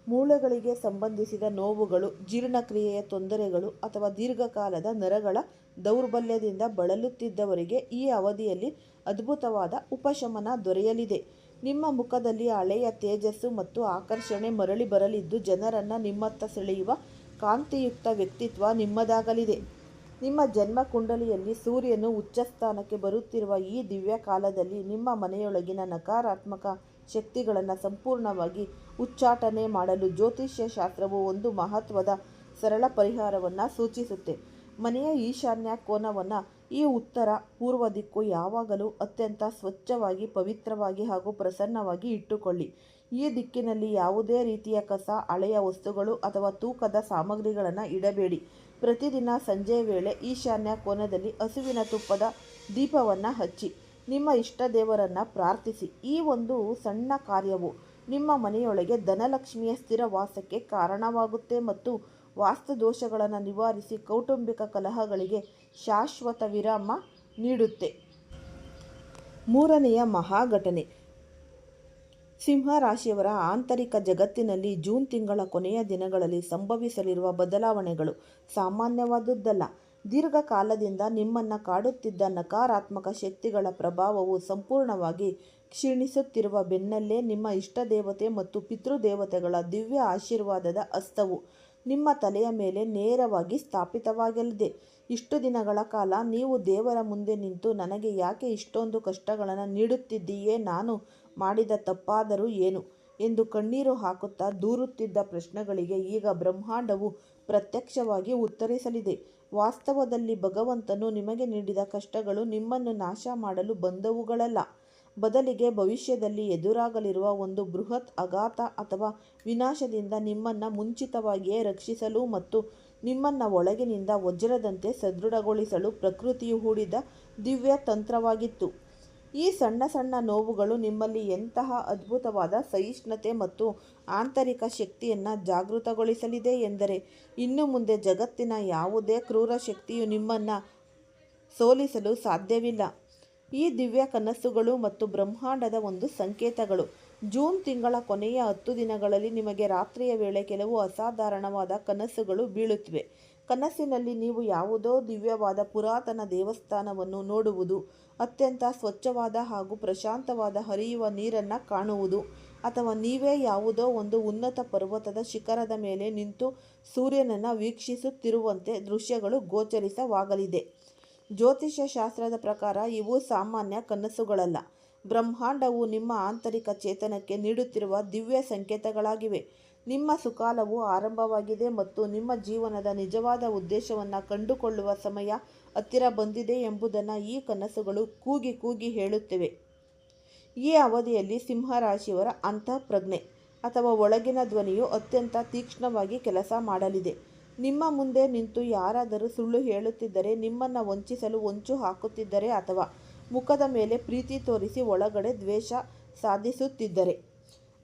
ಮೂಳೆಗಳಿಗೆ ಸಂಬಂಧಿಸಿದ ನೋವುಗಳು, ಜೀರ್ಣಕ್ರಿಯೆಯ ತೊಂದರೆಗಳು ಅಥವಾ ದೀರ್ಘಕಾಲದ ನರಗಳ ದೌರ್ಬಲ್ಯದಿಂದ ಬಳಲುತ್ತಿದ್ದವರಿಗೆ ಈ ಅವಧಿಯಲ್ಲಿ ಅದ್ಭುತವಾದ ಉಪಶಮನ ದೊರೆಯಲಿದೆ. ನಿಮ್ಮ ಮುಖದಲ್ಲಿ ಹಳೆಯ ತೇಜಸ್ಸು ಮತ್ತು ಆಕರ್ಷಣೆ ಮರಳಿ ಬರಲಿದ್ದು, ಜನರನ್ನು ನಿಮ್ಮತ್ತ ಸೆಳೆಯುವ ಕಾಂತಿಯುಕ್ತ ವ್ಯಕ್ತಿತ್ವ ನಿಮ್ಮದಾಗಲಿದೆ. ನಿಮ್ಮ ಜನ್ಮ ಕುಂಡಲಿಯಲ್ಲಿ ಸೂರ್ಯನು ಉಚ್ಚಸ್ಥಾನಕ್ಕೆ ಬರುತ್ತಿರುವ ಈ ದಿವ್ಯ ಕಾಲದಲ್ಲಿ ನಿಮ್ಮ ಮನೆಯೊಳಗಿನ ನಕಾರಾತ್ಮಕ ಶಕ್ತಿಗಳನ್ನು ಸಂಪೂರ್ಣವಾಗಿ ಉಚ್ಚಾಟನೆ ಮಾಡಲು ಜ್ಯೋತಿಷ್ಯ ಶಾಸ್ತ್ರವು ಒಂದು ಮಹತ್ವದ ಸರಳ ಪರಿಹಾರವನ್ನು ಸೂಚಿಸುತ್ತೆ. ಮನೆಯ ಈಶಾನ್ಯ ಕೋನವನ್ನು ಈ ಉತ್ತರ ಪೂರ್ವ ದಿಕ್ಕು ಯಾವಾಗಲೂ ಅತ್ಯಂತ ಸ್ವಚ್ಛವಾಗಿ, ಪವಿತ್ರವಾಗಿ ಹಾಗೂ ಪ್ರಸನ್ನವಾಗಿ ಇಟ್ಟುಕೊಳ್ಳಿ. ಈ ದಿಕ್ಕಿನಲ್ಲಿ ಯಾವುದೇ ರೀತಿಯ ಕಸ, ಹಳೆಯ ವಸ್ತುಗಳು ಅಥವಾ ತೂಕದ ಸಾಮಗ್ರಿಗಳನ್ನು ಇಡಬೇಡಿ. ಪ್ರತಿದಿನ ಸಂಜೆಯ ವೇಳೆ ಈಶಾನ್ಯ ಕೋನದಲ್ಲಿ ಹಸುವಿನ ತುಪ್ಪದ ದೀಪವನ್ನು ಹಚ್ಚಿ ನಿಮ್ಮ ಇಷ್ಟ ದೇವರನ್ನು ಪ್ರಾರ್ಥಿಸಿ. ಈ ಒಂದು ಸಣ್ಣ ಕಾರ್ಯವು ನಿಮ್ಮ ಮನೆಯೊಳಗೆ ಧನಲಕ್ಷ್ಮಿಯ ಸ್ಥಿರ ವಾಸಕ್ಕೆ ಕಾರಣವಾಗುತ್ತೆ ಮತ್ತು ವಾಸ್ತು ದೋಷಗಳನ್ನು ನಿವಾರಿಸಿ ಕೌಟುಂಬಿಕ ಕಲಹಗಳಿಗೆ ಶಾಶ್ವತ ವಿರಾಮ ನೀಡುತ್ತೆ. ಮೂರನೆಯ ಮಹಾಘಟನೆ ಸಿಂಹ ರಾಶಿಯವರ ಆಂತರಿಕ ಜಗತ್ತಿನಲ್ಲಿ ಜೂನ್ ತಿಂಗಳ ಕೊನೆಯ ದಿನಗಳಲ್ಲಿ ಸಂಭವಿಸಲಿರುವ ಬದಲಾವಣೆಗಳು ಸಾಮಾನ್ಯವಾದುದಲ್ಲ. ದೀರ್ಘಕಾಲದಿಂದ ನಿಮ್ಮನ್ನು ಕಾಡುತ್ತಿದ್ದ ನಕಾರಾತ್ಮಕ ಶಕ್ತಿಗಳ ಪ್ರಭಾವವು ಸಂಪೂರ್ಣವಾಗಿ ಕ್ಷೀಣಿಸುತ್ತಿರುವ ಬೆನ್ನಲ್ಲೇ ನಿಮ್ಮ ಇಷ್ಟ ದೇವತೆ ಮತ್ತು ಪಿತೃದೇವತೆಗಳ ದಿವ್ಯ ಆಶೀರ್ವಾದದ ಹಸ್ತವು ನಿಮ್ಮ ತಲೆಯ ಮೇಲೆ ನೇರವಾಗಿ ಸ್ಥಾಪಿತವಾಗಲಿದೆ. ಇಷ್ಟು ದಿನಗಳ ಕಾಲ ನೀವು ದೇವರ ಮುಂದೆ ನಿಂತು ನನಗೆ ಯಾಕೆ ಇಷ್ಟೊಂದು ಕಷ್ಟಗಳನ್ನು ನೀಡುತ್ತಿದ್ದೀಯೇ, ನಾನು ಮಾಡಿದ ತಪ್ಪಾದರೂ ಏನು ಎಂದು ಕಣ್ಣೀರು ಹಾಕುತ್ತಾ ದೂರುತ್ತಿದ್ದ ಪ್ರಶ್ನೆಗಳಿಗೆ ಈಗ ಬ್ರಹ್ಮಾಂಡವು ಪ್ರತ್ಯಕ್ಷವಾಗಿ ಉತ್ತರಿಸಲಿದೆ. ವಾಸ್ತವದಲ್ಲಿ ಭಗವಂತನು ನಿಮಗೆ ನೀಡಿದ ಕಷ್ಟಗಳು ನಿಮ್ಮನ್ನು ನಾಶ ಮಾಡಲು ಬಂದವುಗಳಲ್ಲ, ಬದಲಿಗೆ ಭವಿಷ್ಯದಲ್ಲಿ ಎದುರಾಗಲಿರುವ ಒಂದು ಬೃಹತ್ ಆಘಾತ ಅಥವಾ ವಿನಾಶದಿಂದ ನಿಮ್ಮನ್ನು ಮುಂಚಿತವಾಗಿಯೇ ರಕ್ಷಿಸಲು ಮತ್ತು ನಿಮ್ಮನ್ನು ಒಳಗಿನಿಂದ ವಜ್ರದಂತೆ ಸದೃಢಗೊಳಿಸಲು ಪ್ರಕೃತಿಯು ಹೂಡಿದ ದಿವ್ಯ ತಂತ್ರವಾಗಿತ್ತು. ಈ ಸಣ್ಣ ಸಣ್ಣ ನೋವುಗಳು ನಿಮ್ಮಲ್ಲಿ ಎಂತಹ ಅದ್ಭುತವಾದ ಸಹಿಷ್ಣುತೆ ಮತ್ತು ಆಂತರಿಕ ಶಕ್ತಿಯನ್ನು ಜಾಗೃತಗೊಳಿಸಲಿದೆ ಎಂದರೆ ಇನ್ನು ಮುಂದೆ ಜಗತ್ತಿನ ಯಾವುದೇ ಕ್ರೂರ ಶಕ್ತಿಯು ನಿಮ್ಮನ್ನು ಸೋಲಿಸಲು ಸಾಧ್ಯವಿಲ್ಲ. ಈ ದಿವ್ಯ ಕನಸುಗಳು ಮತ್ತು ಬ್ರಹ್ಮಾಂಡದ ಒಂದು ಸಂಕೇತಗಳು. ಜೂನ್ ತಿಂಗಳ ಕೊನೆಯ 10 ದಿನಗಳಲ್ಲಿ ನಿಮಗೆ ರಾತ್ರಿಯ ವೇಳೆ ಕೆಲವು ಅಸಾಧಾರಣವಾದ ಕನಸುಗಳು ಬೀಳುತ್ತಿವೆ. ಕನಸಿನಲ್ಲಿ ನೀವು ಯಾವುದೋ ದಿವ್ಯವಾದ ಪುರಾತನ ದೇವಸ್ಥಾನವನ್ನು ನೋಡುವುದು, ಅತ್ಯಂತ ಸ್ವಚ್ಛವಾದ ಹಾಗೂ ಪ್ರಶಾಂತವಾದ ಹರಿಯುವ ನೀರನ್ನು ಕಾಣುವುದು, ಅಥವಾ ನೀವೇ ಯಾವುದೋ ಒಂದು ಉನ್ನತ ಪರ್ವತದ ಶಿಖರದ ಮೇಲೆ ನಿಂತು ಸೂರ್ಯನನ್ನು ವೀಕ್ಷಿಸುತ್ತಿರುವಂತೆ ದೃಶ್ಯಗಳು ಗೋಚರಿಸವಾಗಲಿದೆ. ಜ್ಯೋತಿಷ್ಯ ಶಾಸ್ತ್ರದ ಪ್ರಕಾರ ಇವು ಸಾಮಾನ್ಯ ಕನಸುಗಳಲ್ಲ, ಬ್ರಹ್ಮಾಂಡವು ನಿಮ್ಮ ಆಂತರಿಕ ಚೇತನಕ್ಕೆ ನೀಡುತ್ತಿರುವ ದಿವ್ಯ ಸಂಕೇತಗಳಾಗಿವೆ. ನಿಮ್ಮ ಸುಕಾಲವು ಆರಂಭವಾಗಿದೆ ಮತ್ತು ನಿಮ್ಮ ಜೀವನದ ನಿಜವಾದ ಉದ್ದೇಶವನ್ನು ಕಂಡುಕೊಳ್ಳುವ ಸಮಯ ಹತ್ತಿರ ಬಂದಿದೆ ಎಂಬುದನ್ನು ಈ ಕನಸುಗಳು ಕೂಗಿ ಕೂಗಿ ಹೇಳುತ್ತಿವೆ. ಈ ಅವಧಿಯಲ್ಲಿ ಸಿಂಹರಾಶಿಯವರ ಅಂತಃಪ್ರಜ್ಞೆ ಅಥವಾ ಒಳಗಿನ ಧ್ವನಿಯು ಅತ್ಯಂತ ತೀಕ್ಷ್ಣವಾಗಿ ಕೆಲಸ ಮಾಡಲಿದೆ. ನಿಮ್ಮ ಮುಂದೆ ನಿಂತು ಯಾರಾದರೂ ಸುಳ್ಳು ಹೇಳುತ್ತಿದ್ದರೆ, ನಿಮ್ಮನ್ನು ವಂಚಿಸಲು ಹೊಂಚು ಹಾಕುತ್ತಿದ್ದರೆ ಅಥವಾ ಮುಖದ ಮೇಲೆ ಪ್ರೀತಿ ತೋರಿಸಿ ಒಳಗಡೆ ದ್ವೇಷ ಸಾಧಿಸುತ್ತಿದ್ದರೆ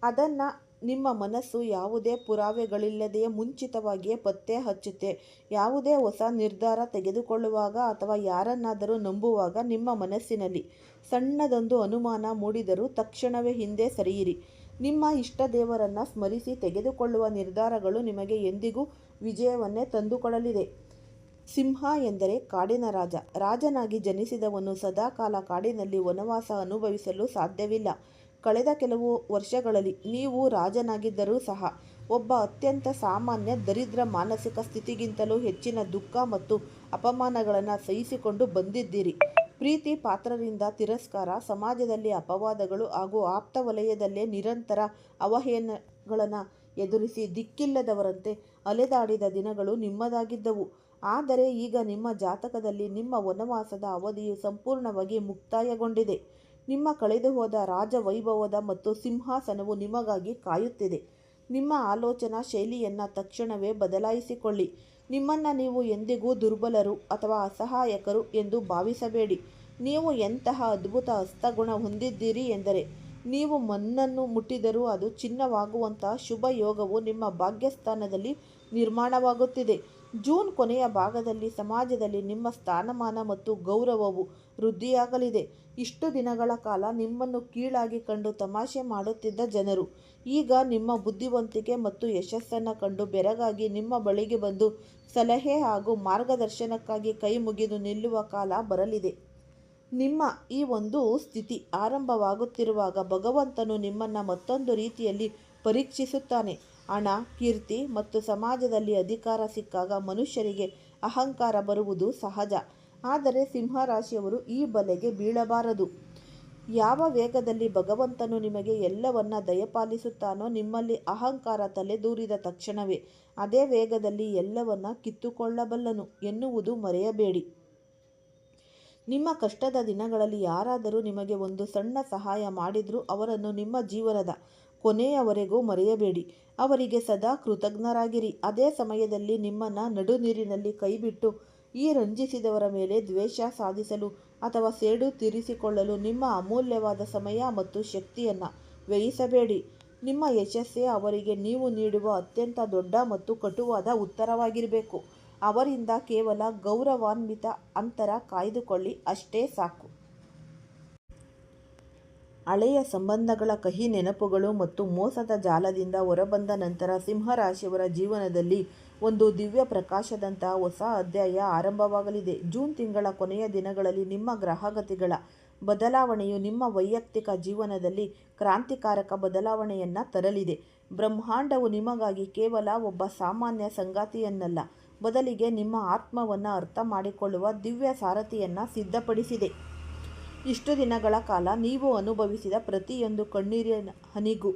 ಅದನ್ನು ನಿಮ್ಮ ಮನಸ್ಸು ಯಾವುದೇ ಪುರಾವೆಗಳಿಲ್ಲದೆಯೇ ಮುಂಚಿತವಾಗಿಯೇ ಪತ್ತೆ ಹಚ್ಚುತ್ತೆ. ಯಾವುದೇ ಹೊಸ ನಿರ್ಧಾರ ತೆಗೆದುಕೊಳ್ಳುವಾಗ ಅಥವಾ ಯಾರನ್ನಾದರೂ ನಂಬುವಾಗ ನಿಮ್ಮ ಮನಸ್ಸಿನಲ್ಲಿ ಸಣ್ಣದೊಂದು ಅನುಮಾನ ಮೂಡಿದರೂ ತಕ್ಷಣವೇ ಹಿಂದೆ ಸರಿಯಿರಿ. ನಿಮ್ಮ ಇಷ್ಟ ದೇವರನ್ನು ಸ್ಮರಿಸಿ ತೆಗೆದುಕೊಳ್ಳುವ ನಿರ್ಧಾರಗಳು ನಿಮಗೆ ಎಂದಿಗೂ ವಿಜಯವನ್ನೇ ತಂದುಕೊಡಲಿದೆ. ಸಿಂಹ ಎಂದರೆ ಕಾಡಿನ ರಾಜ. ರಾಜನಾಗಿ ಜನಿಸಿದವನು ಸದಾಕಾಲ ಕಾಡಿನಲ್ಲಿ ವನವಾಸ ಅನುಭವಿಸಲು ಸಾಧ್ಯವಿಲ್ಲ. ಕಳೆದ ಕೆಲವು ವರ್ಷಗಳಲ್ಲಿ ನೀವು ರಾಜನಾಗಿದ್ದರೂ ಸಹ ಒಬ್ಬ ಅತ್ಯಂತ ಸಾಮಾನ್ಯ ದರಿದ್ರ ಮಾನಸಿಕ ಸ್ಥಿತಿಗಿಂತಲೂ ಹೆಚ್ಚಿನ ದುಃಖ ಮತ್ತು ಅಪಮಾನಗಳನ್ನು ಸಹಿಸಿಕೊಂಡು ಬಂದಿದ್ದೀರಿ. ಪ್ರೀತಿ ಪಾತ್ರರಿಂದ ತಿರಸ್ಕಾರ, ಸಮಾಜದಲ್ಲಿ ಅಪವಾದಗಳು ಹಾಗೂ ಆಪ್ತ ವಲಯದಲ್ಲೇ ನಿರಂತರ ಅವಹೇಳನಗಳನ್ನು ಎದುರಿಸಿ ದಿಕ್ಕಿಲ್ಲದವರಂತೆ ಅಲೆದಾಡಿದ ದಿನಗಳು ನಿಮ್ಮದಾಗಿದ್ದವು. ಆದರೆ ಈಗ ನಿಮ್ಮ ಜಾತಕದಲ್ಲಿ ನಿಮ್ಮ ವನವಾಸದ ಅವಧಿಯು ಸಂಪೂರ್ಣವಾಗಿ ಮುಕ್ತಾಯಗೊಂಡಿದೆ. ನಿಮ್ಮ ಕಳೆದುಹೋದ ರಾಜವೈಭವದ ಮತ್ತು ಸಿಂಹಾಸನವು ನಿಮಗಾಗಿ ಕಾಯುತ್ತಿದೆ. ನಿಮ್ಮ ಆಲೋಚನಾ ಶೈಲಿಯನ್ನು ತಕ್ಷಣವೇ ಬದಲಾಯಿಸಿಕೊಳ್ಳಿ. ನಿಮ್ಮನ್ನು ನೀವು ಎಂದಿಗೂ ದುರ್ಬಲರು ಅಥವಾ ಅಸಹಾಯಕರು ಎಂದು ಭಾವಿಸಬೇಡಿ. ನೀವು ಎಂತಹ ಅದ್ಭುತ ಹಸ್ತಗುಣ ಹೊಂದಿದ್ದೀರಿ ಎಂದರೆ ನೀವು ಮಣ್ಣನ್ನು ಮುಟ್ಟಿದರೂ ಅದು ಚಿನ್ನವಾಗುವಂತಹ ಶುಭ ಯೋಗವು ನಿಮ್ಮ ಭಾಗ್ಯಸ್ಥಾನದಲ್ಲಿ ನಿರ್ಮಾಣವಾಗುತ್ತಿದೆ. ಜೂನ್ ಕೊನೆಯ ಭಾಗದಲ್ಲಿ ಸಮಾಜದಲ್ಲಿ ನಿಮ್ಮ ಸ್ಥಾನಮಾನ ಮತ್ತು ಗೌರವವು ವೃದ್ಧಿಯಾಗಲಿದೆ. ಇಷ್ಟು ದಿನಗಳ ಕಾಲ ನಿಮ್ಮನ್ನು ಕೀಳಾಗಿ ಕಂಡು ತಮಾಷೆ ಮಾಡುತ್ತಿದ್ದ ಜನರು ಈಗ ನಿಮ್ಮ ಬುದ್ಧಿವಂತಿಕೆ ಮತ್ತು ಯಶಸ್ಸನ್ನು ಕಂಡು ಬೆರಗಾಗಿ ನಿಮ್ಮ ಬಳಿಗೆ ಬಂದು ಸಲಹೆ ಹಾಗೂ ಮಾರ್ಗದರ್ಶನಕ್ಕಾಗಿ ಕೈ ಮುಗಿದು ನಿಲ್ಲುವ ಕಾಲ ಬರಲಿದೆ. ನಿಮ್ಮ ಈ ಒಂದು ಸ್ಥಿತಿ ಆರಂಭವಾಗುತ್ತಿರುವಾಗ ಭಗವಂತನು ನಿಮ್ಮನ್ನು ಮತ್ತೊಂದು ರೀತಿಯಲ್ಲಿ ಪರೀಕ್ಷಿಸುತ್ತಾನೆ. ಹಣ, ಕೀರ್ತಿ ಮತ್ತು ಸಮಾಜದಲ್ಲಿ ಅಧಿಕಾರ ಸಿಕ್ಕಾಗ ಮನುಷ್ಯರಿಗೆ ಅಹಂಕಾರ ಬರುವುದು ಸಹಜ. ಆದರೆ ಸಿಂಹರಾಶಿಯವರು ಈ ಬಲೆಗೆ ಬೀಳಬಾರದು. ಯಾವ ವೇಗದಲ್ಲಿ ಭಗವಂತನು ನಿಮಗೆ ಎಲ್ಲವನ್ನ ದಯಪಾಲಿಸುತ್ತಾನೋ ನಿಮ್ಮಲ್ಲಿ ಅಹಂಕಾರ ತಲೆದೂರಿದ ತಕ್ಷಣವೇ ಅದೇ ವೇಗದಲ್ಲಿ ಎಲ್ಲವನ್ನ ಕಿತ್ತುಕೊಳ್ಳಬಲ್ಲನು ಎನ್ನುವುದು ಮರೆಯಬೇಡಿ. ನಿಮ್ಮ ಕಷ್ಟದ ದಿನಗಳಲ್ಲಿ ಯಾರಾದರೂ ನಿಮಗೆ ಒಂದು ಸಣ್ಣ ಸಹಾಯ ಮಾಡಿದರೂ ಅವರನ್ನು ನಿಮ್ಮ ಜೀವನದ ಕೊನೆಯವರೆಗೂ ಮರೆಯಬೇಡಿ. ಅವರಿಗೆ ಸದಾ ಕೃತಜ್ಞರಾಗಿರಿ. ಅದೇ ಸಮಯದಲ್ಲಿ ನಿಮ್ಮನ್ನು ನಡುನೀರಿನಲ್ಲಿ ಕೈಬಿಟ್ಟು ಈ ರಂಜಿಸಿದವರ ಮೇಲೆ ದ್ವೇಷ ಸಾಧಿಸಲು ಅಥವಾ ಸೇಡು ತೀರಿಸಿಕೊಳ್ಳಲು ನಿಮ್ಮ ಅಮೂಲ್ಯವಾದ ಸಮಯ ಮತ್ತು ಶಕ್ತಿಯನ್ನು ವ್ಯಯಿಸಬೇಡಿ. ನಿಮ್ಮ ಯಶಸ್ಸೇ ಅವರಿಗೆ ನೀವು ನೀಡುವ ಅತ್ಯಂತ ದೊಡ್ಡ ಮತ್ತು ಕಟುವಾದ ಉತ್ತರವಾಗಿರಬೇಕು. ಅವರಿಂದ ಕೇವಲ ಗೌರವಾನ್ವಿತ ಅಂತರ ಕಾಯ್ದುಕೊಳ್ಳಿ, ಅಷ್ಟೇ ಸಾಕು. ಹಳೆಯ ಸಂಬಂಧಗಳ ಕಹಿ ನೆನಪುಗಳು ಮತ್ತು ಮೋಸದ ಜಾಲದಿಂದ ಹೊರಬಂದ ನಂತರ ಸಿಂಹರಾಶಿಯವರ ಜೀವನದಲ್ಲಿ ಒಂದು ದಿವ್ಯ ಪ್ರಕಾಶದಂತಹ ಹೊಸ ಅಧ್ಯಾಯ ಆರಂಭವಾಗಲಿದೆ. ಜೂನ್ ತಿಂಗಳ ಕೊನೆಯ ದಿನಗಳಲ್ಲಿ ನಿಮ್ಮ ಗ್ರಹಗತಿಗಳ ಬದಲಾವಣೆಯು ನಿಮ್ಮ ವೈಯಕ್ತಿಕ ಜೀವನದಲ್ಲಿ ಕ್ರಾಂತಿಕಾರಕ ಬದಲಾವಣೆಯನ್ನು ತರಲಿದೆ. ಬ್ರಹ್ಮಾಂಡವು ನಿಮಗಾಗಿ ಕೇವಲ ಒಬ್ಬ ಸಾಮಾನ್ಯ ಸಂಗಾತಿಯನ್ನಲ್ಲ, ಬದಲಿಗೆ ನಿಮ್ಮ ಆತ್ಮವನ್ನು ಅರ್ಥ ಮಾಡಿಕೊಳ್ಳುವ ದಿವ್ಯ ಸಾರಥಿಯನ್ನು ಸಿದ್ಧಪಡಿಸಿದೆ. ಇಷ್ಟು ದಿನಗಳ ಕಾಲ ನೀವು ಅನುಭವಿಸಿದ ಪ್ರತಿಯೊಂದು ಕಣ್ಣೀರಿನ ಹನಿಗೂ,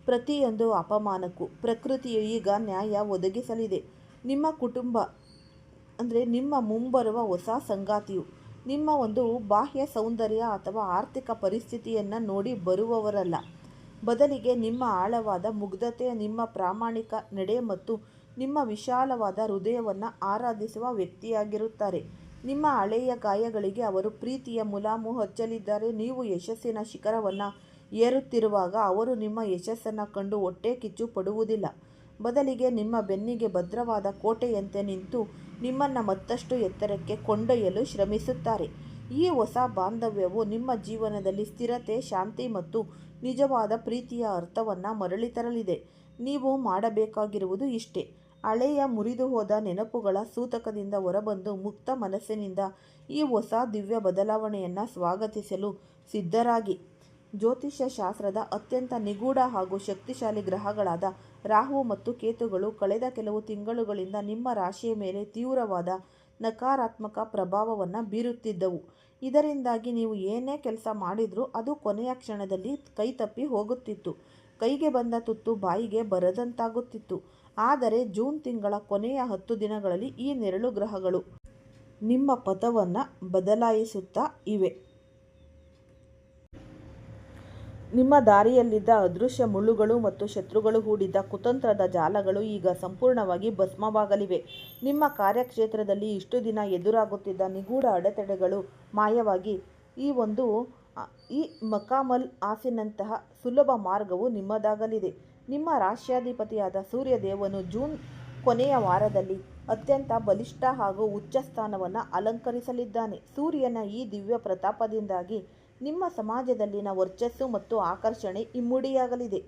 ಪ್ರತಿಯೊಂದು ಅಪಮಾನಕ್ಕೂ ಪ್ರಕೃತಿಯು ಈಗ ನ್ಯಾಯ ಒದಗಿಸಲಿದೆ. ನಿಮ್ಮ ಕುಟುಂಬ ನಿಮ್ಮ ಮುಂಬರುವ ಹೊಸ ಸಂಗಾತಿಯು ನಿಮ್ಮ ಒಂದು ಬಾಹ್ಯ ಸೌಂದರ್ಯ ಅಥವಾ ಆರ್ಥಿಕ ಪರಿಸ್ಥಿತಿಯನ್ನು ನೋಡಿ ಬರುವವರಲ್ಲ, ಬದಲಿಗೆ ನಿಮ್ಮ ಆಳವಾದ ಮುಗ್ಧತೆ, ನಿಮ್ಮ ಪ್ರಾಮಾಣಿಕ ನಡೆ ಮತ್ತು ನಿಮ್ಮ ವಿಶಾಲವಾದ ಹೃದಯವನ್ನು ಆರಾಧಿಸುವ ವ್ಯಕ್ತಿಯಾಗಿರುತ್ತಾರೆ. ನಿಮ್ಮ ಹಳೆಯ ಗಾಯಗಳಿಗೆ ಅವರು ಪ್ರೀತಿಯ ಮುಲಾಮು ಹಚ್ಚಲಿದ್ದಾರೆ. ನೀವು ಯಶಸ್ಸಿನ ಶಿಖರವನ್ನು ಏರುತ್ತಿರುವಾಗ ಅವರು ನಿಮ್ಮ ಯಶಸ್ಸನ್ನು ಕಂಡು ಹೊಟ್ಟೆ ಕಿಚ್ಚು ಪಡುವುದಿಲ್ಲ, ಬದಲಿಗೆ ನಿಮ್ಮ ಬೆನ್ನಿಗೆ ಭದ್ರವಾದ ಕೋಟೆಯಂತೆ ನಿಂತು ನಿಮ್ಮನ್ನು ಮತ್ತಷ್ಟು ಎತ್ತರಕ್ಕೆ ಕೊಂಡೊಯ್ಯಲು ಶ್ರಮಿಸುತ್ತಾರೆ. ಈ ಹೊಸ ಬಾಂಧವ್ಯವು ನಿಮ್ಮ ಜೀವನದಲ್ಲಿ ಸ್ಥಿರತೆ, ಶಾಂತಿ ಮತ್ತು ನಿಜವಾದ ಪ್ರೀತಿಯ ಅರ್ಥವನ್ನು ಮರಳಿ ತರಲಿದೆ. ನೀವು ಮಾಡಬೇಕಾಗಿರುವುದು ಇಷ್ಟೇ: ಹಳೆಯ ಮುರಿದುಹೋದ ನೆನಪುಗಳ ಸೂತಕದಿಂದ ಹೊರಬಂದು ಮುಕ್ತ ಮನಸ್ಸಿನಿಂದ ಈ ಹೊಸ ದಿವ್ಯ ಬದಲಾವಣೆಯನ್ನು ಸ್ವಾಗತಿಸಲು ಸಿದ್ಧರಾಗಿ. ಜ್ಯೋತಿಷ್ಯ ಶಾಸ್ತ್ರದ ಅತ್ಯಂತ ನಿಗೂಢ ಹಾಗೂ ಶಕ್ತಿಶಾಲಿ ಗ್ರಹಗಳಾದ ರಾಹು ಮತ್ತು ಕೇತುಗಳು ಕಳೆದ ಕೆಲವು ತಿಂಗಳುಗಳಿಂದ ನಿಮ್ಮ ರಾಶಿಯ ಮೇಲೆ ತೀವ್ರವಾದ ನಕಾರಾತ್ಮಕ ಪ್ರಭಾವವನ್ನು ಬೀರುತ್ತಿದ್ದವು. ಇದರಿಂದಾಗಿ ನೀವು ಏನೇ ಕೆಲಸ ಮಾಡಿದರೂ ಅದು ಕೊನೆಯ ಕ್ಷಣದಲ್ಲಿ ಕೈತಪ್ಪಿ ಹೋಗುತ್ತಿತ್ತು, ಕೈಗೆ ಬಂದ ತುತ್ತು ಬಾಯಿಗೆ ಬರದಂತಾಗುತ್ತಿತ್ತು. ಆದರೆ ಜೂನ್ ತಿಂಗಳ ಕೊನೆಯ 10 ದಿನಗಳಲ್ಲಿ ಈ ನೆರಳು ಗ್ರಹಗಳು ನಿಮ್ಮ ಪಥವನ್ನು ಬದಲಾಯಿಸುತ್ತಾ ಇವೆ. ನಿಮ್ಮ ದಾರಿಯಲ್ಲಿದ್ದ ಅದೃಶ್ಯ ಮುಳ್ಳುಗಳು ಮತ್ತು ಶತ್ರುಗಳು ಹೂಡಿದ್ದ ಕುತಂತ್ರದ ಜಾಲಗಳು ಈಗ ಸಂಪೂರ್ಣವಾಗಿ ಭಸ್ಮವಾಗಲಿವೆ. ನಿಮ್ಮ ಕಾರ್ಯಕ್ಷೇತ್ರದಲ್ಲಿ ಇಷ್ಟು ದಿನ ಎದುರಾಗುತ್ತಿದ್ದ ನಿಗೂಢ ಅಡೆತಡೆಗಳು ಮಾಯವಾಗಿ ಈ ಮಕಾಮಲ್ ಆಸಿನಂತಹ ಸುಲಭ ಮಾರ್ಗವು ನಿಮ್ಮದಾಗಲಿದೆ. ನಿಮ್ಮ ರಾಶ್ಯಾಧಿಪತಿಯಾದ ಸೂರ್ಯದೇವನು ಜೂನ್ ಕೊನೆಯ ವಾರದಲ್ಲಿ ಅತ್ಯಂತ ಬಲಿಷ್ಠ ಹಾಗೂ ಉಚ್ಚ ಸ್ಥಾನವನ್ನು ಅಲಂಕರಿಸಲಿದ್ದಾನೆ. ಸೂರ್ಯನ ಈ ದಿವ್ಯ ಪ್ರತಾಪದಿಂದಾಗಿ ನಿಮ್ಮ ಸಮಾಜದಲ್ಲಿನ ವರ್ಚಸ್ಸು ಮತ್ತು ಆಕರ್ಷಣೆ ಇಮ್ಮಡಿಯಾಗಲಿದೆ.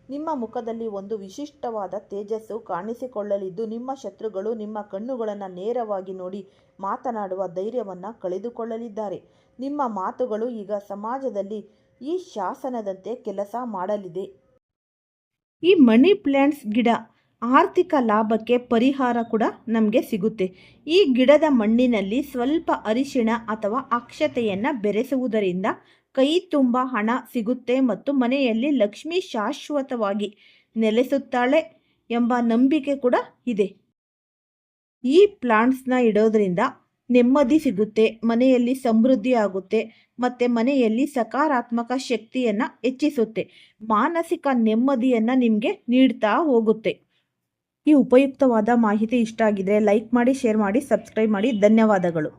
ನಿಮ್ಮ ಮುಖದಲ್ಲಿ ಒಂದು ವಿಶಿಷ್ಟವಾದ ತೇಜಸ್ಸು ಕಾಣಿಸಿಕೊಳ್ಳಲಿದ್ದು, ನಿಮ್ಮ ಶತ್ರುಗಳು ನಿಮ್ಮ ಕಣ್ಣುಗಳನ್ನು ನೇರವಾಗಿ ನೋಡಿ ಮಾತನಾಡುವ ಧೈರ್ಯವನ್ನು ಕಳೆದುಕೊಳ್ಳಲಿದ್ದಾರೆ. ನಿಮ್ಮ ಮಾತುಗಳು ಈಗ ಸಮಾಜದಲ್ಲಿ ಈ ಶಾಸನದಂತೆ ಕೆಲಸ ಮಾಡಲಿದೆ. ಈ ಮನಿ ಪ್ಲ್ಯಾಂಟ್ಸ್ ಗಿಡ ಆರ್ಥಿಕ ಲಾಭಕ್ಕೆ ಪರಿಹಾರ ಕೂಡ ನಮಗೆ ಸಿಗುತ್ತೆ. ಈ ಗಿಡದ ಮಣ್ಣಿನಲ್ಲಿ ಸ್ವಲ್ಪ ಅರಿಶಿಣ ಅಥವಾ ಅಕ್ಷತೆಯನ್ನು ಬೆರೆಸುವುದರಿಂದ ಕೈ ತುಂಬ ಹಣ ಸಿಗುತ್ತೆ ಮತ್ತು ಮನೆಯಲ್ಲಿ ಲಕ್ಷ್ಮಿ ಶಾಶ್ವತವಾಗಿ ನೆಲೆಸುತ್ತಾಳೆ ಎಂಬ ನಂಬಿಕೆ ಕೂಡ ಇದೆ. ಈ ಪ್ಲಾಂಟ್ಸ್ನ ಇಡೋದ್ರಿಂದ ನೆಮ್ಮದಿ ಸಿಗುತ್ತೆ, ಮನೆಯಲ್ಲಿ ಸಮೃದ್ಧಿ ಆಗುತ್ತೆ ಮತ್ತು ಮನೆಯಲ್ಲಿ ಸಕಾರಾತ್ಮಕ ಶಕ್ತಿಯನ್ನು ಹೆಚ್ಚಿಸುತ್ತೆ, ಮಾನಸಿಕ ನೆಮ್ಮದಿಯನ್ನು ನಿಮಗೆ ನೀಡ್ತಾ ಹೋಗುತ್ತೆ. ಈ ಉಪಯುಕ್ತವಾದ ಮಾಹಿತಿ ಇಷ್ಟ ಆಗಿದ್ರೆ ಲೈಕ್ ಮಾಡಿ, ಶೇರ್ ಮಾಡಿ, ಸಬ್ಸ್ಕ್ರೈಬ್ ಮಾಡಿ. ಧನ್ಯವಾದಗಳು.